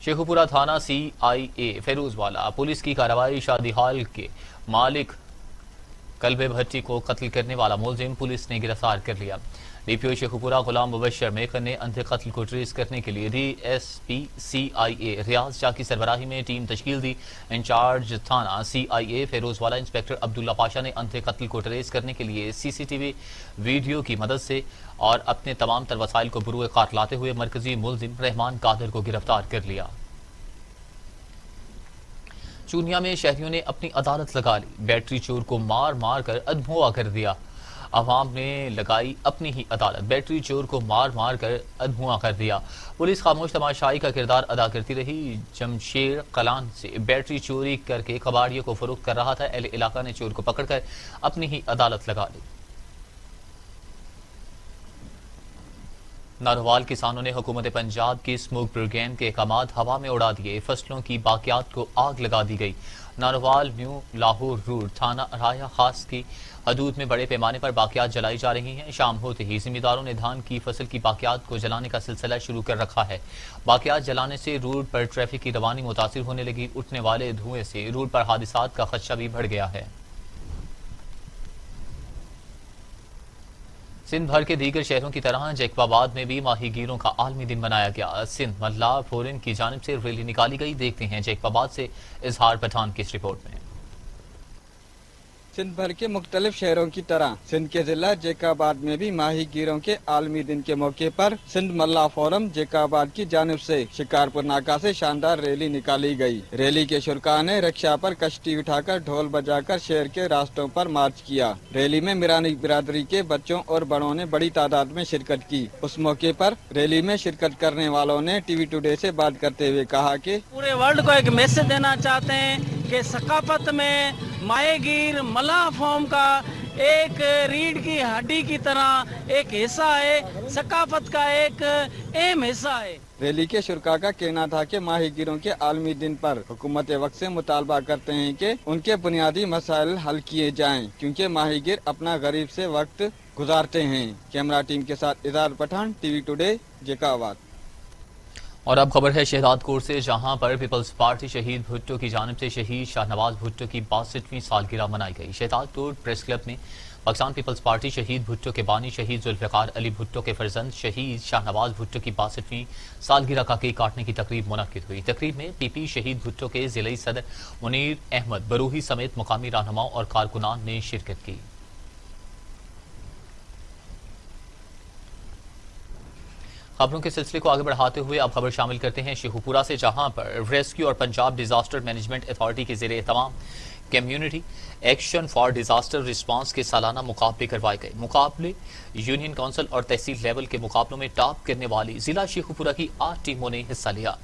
शेखुपुरा थाना CIA फेरोजवाला पुलिस की कार्रवाई। शादी हाल के मालिक कल्बे भट्टी को कत्ल करने वाला मुलजिम पुलिस ने गिरफ्तार कर लिया। DPO शेखुपुरा गुलाम मुबशर मेकर ने अंधे कत्ल को ट्रेस करने के लिए DSP CIA रियाज शाह की सरबराही में टीम तश्कील दी। इंचार्ज थाना CIA फेरोजवाला इंस्पेक्टर अब्दुल्ला पाशा ने अंधे कत्ल को ट्रेस करने के लिए CCTV वीडियो की मदद से और अपने तमाम तर वसाइल को बुरुए कार लाते हुए मरकजी मुलजिम रहमान कादर को गिरफ्तार कर लिया। चूनिया में शहरियों ने अपनी अदालत लगा ली। बैटरी चोर को मार मार कर अधमुआ कर दिया। अवाम ने लगाई अपनी ही अदालत, बैटरी चोर को मार मार कर अधमुआ कर दिया। पुलिस खामोश तमाशाई का किरदार अदा करती रही। जमशेर कलान से बैटरी चोरी करके कबाड़ियों को फरोख्त कर रहा था। अहले इलाका ने चोर को पकड़कर अपनी ही अदालत लगा ली। नारोवाल किसानों ने हुकूमत पंजाब की स्मोक ब्रिगेड के अहकामात हवा में उड़ा दिए, फसलों की बाकियात को आग लगा दी गई। नारोवाल न्यू लाहौर रोड थाना राया खास की हदूद में बड़े पैमाने पर बाकियात जलाई जा रही हैं। शाम होते ही जिम्मेदारों ने धान की फसल की बाकियात को जलाने का सिलसिला शुरू कर रखा है। बाकियात जलाने से रोड पर ट्रैफिक की रवानी मुतासिर होने लगी। उठने वाले धुएं से रोड पर हादसात का खदशा भी बढ़ गया है। सिंध भर के दीगर शहरों की तरह जैकबाबाद में भी माहीगीरों का आलमी दिन मनाया गया। सिंध मल्लाह फोरम की जानिब से रैली निकाली गई। देखते हैं जैकबाबाद से इजहार पठान की इस रिपोर्ट में।
सिंध भर के मुख्तलिफ शहरों की तरह सिंध के जिला जैकाबाद में भी माही गिरों के आलमी दिन के मौके पर सिंध मल्लाह फोरम जैकाबाद की जानिब से शिकारपुर नाका से शानदार रैली निकाली गई। रैली के शुरका ने रिक्शा पर कश्ती उठाकर ढोल बजाकर शहर के रास्तों पर मार्च किया। रैली में मिरानी बिरादरी के बच्चों और बड़ों ने बड़ी तादाद में शिरकत की। उस मौके पर रैली में शिरकत करने वालों ने टीवी टुडे से बात करते हुए कहा कि
पूरे वर्ल्ड को एक मैसेज देना चाहते हैं कि सकाफत में माहीगीर मल्लाह फॉर्म का एक रीढ़ की हड्डी की तरह एक हिस्सा है, सकाफत का एक अहम हिस्सा है।
रैली के शुरका का कहना था कि माहीगीरों के आलमी दिन पर हुकूमत वक्त से मुतालबा करते हैं कि उनके बुनियादी मसाइल हल किए जाएं, क्योंकि माहीगीर अपना गरीब से वक्त गुजारते हैं। कैमरा टीम के साथ इजहार पठान, टीवी टुडे, जैकाबाद।
और अब खबर है शहजादकोट से, जहां पर पीपल्स पार्टी शहीद भुट्टो की जानिब से शहीद शाहनवाज भुट्टो की 62वीं सालगिरह मनाई गई। शहजादकोट प्रेस क्लब में पाकिस्तान पीपल्स पार्टी शहीद भुट्टो के बानी शहीद जुल्फ़िकार अली भुट्टो के फर्जंद शहीद शाहनवाज भुट्टो की 62वीं सालगिरह का केक काटने की तकरीब मुनक्किद हुई। तकरीब में पीपी शहीद भुट्टो के जिले सदर मुनीर अहमद बरूही समेत मुकामी रहनुमाओं और कारकुनान ने शिरकत की। खबरों के सिलसिले को आगे बढ़ाते हुए अब खबर शामिल करते हैं शेखुपुरा से, जहां पर रेस्क्यू और पंजाब डिजास्टर मैनेजमेंट अथॉरिटी के ज़ेरे तमाम community action for disaster response के सालाना मुकाबले करवाए गए। मुकाबले यूनियन काउंसिल और तहसील लेवल के मुकाबलों में टॉप करने वाली जिला शेखुपुरा की 8 टीमों ने हिस्सा लिया।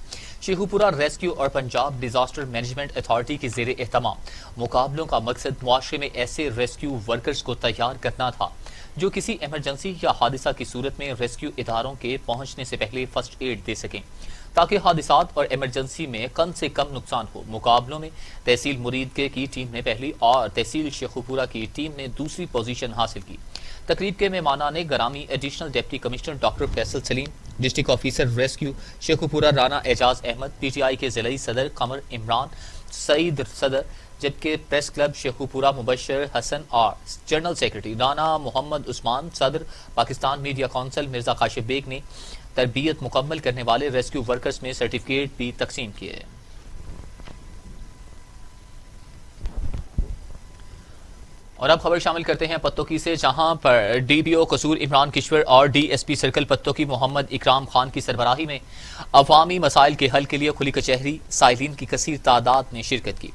शेखुपुरा रेस्क्यू और पंजाब डिजास्टर मैनेजमेंट अथॉरिटी के ज़ेरे एहतमाम मुकाबलों का मकसद मुआशरे में ऐसे रेस्क्यू वर्कर्स को तैयार करना था जो किसी इमरजेंसी या हादसा की सूरत में रेस्क्यू इदारों के पहुंचने से पहले फर्स्ट एड दे सकें, ताकि हादसात और इमरजेंसी में कम से कम नुकसान हो। मुकाबलों में तहसील मुरीद की टीम ने पहली और तहसील शेखुपुरा की टीम ने दूसरी पोजीशन हासिल की। तकरीब के मेहमानान ने ग्रामी additional deputy commissioner doctor Faisal Saleem, district officer rescue Sheikhupura Rana Ejaz Ahmed, PTI के जिला सदर कमर इमरान सईद सदर, जबकि प्रेस क्लब शेखुपुरा मुबशर हसन और जनरल सेक्रेटरी राना मोहम्मद उस्मान, सदर पाकिस्तान मीडिया काउंसिल मिर्जा काशिफ बेग ने तरबियत मुकम्मल करने वाले रेस्क्यू वर्कर्स में सर्टिफिकेट भी तकसीम किए। और अब खबर शामिल करते हैं पत्तोकी से, जहां पर डीपीओ कसूर इमरान किश्वर और डीएसपी सर्कल पत्तोकी मोहम्मद इकराम खान की सरबराही में अवामी मसाइल के हल के लिए खुली कचहरी साइलिन की कसीर तादाद ने शिरकत की।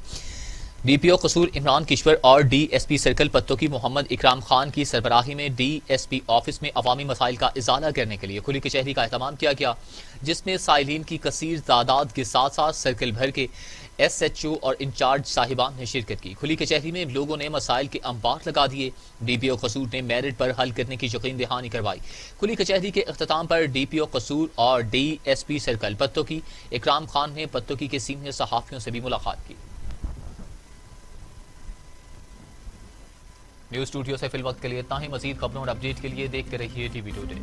डीपीओ कसूर इमरान किश्वर और डीएसपी सर्कल पत्तोकी मोहम्मद इकराम खान की सरबराही में डीएसपी ऑफिस में अवामी मसाइल का इजाला करने के लिए खुली कचहरी का एहतमाम किया गया, जिसमें साइलिन की कसीर तादाद के साथ साथ सर्कल भर के एसएचओ और इंचार्ज साहिबान ने शिरकत की। खुली कचहरी में लोगों ने मसाइल के अंबार लगा दिए। डीपीओ कसूर ने मेरिट पर हल करने की यकीन दहानी करवाई। खुली कचहरी के अख्ताम पर डीपीओ कसूर और डीएसपी सर्कल पत्तोकी इकराम खान ने पत्तोकी के सीनियर सहाफियों से भी मुलाकात की। न्यूज़ स्टूडियो से फिल वक्त के लिए इतना ही। मजीद खबरों और अपडेट के लिए देखते रहिए टीवी टुडे।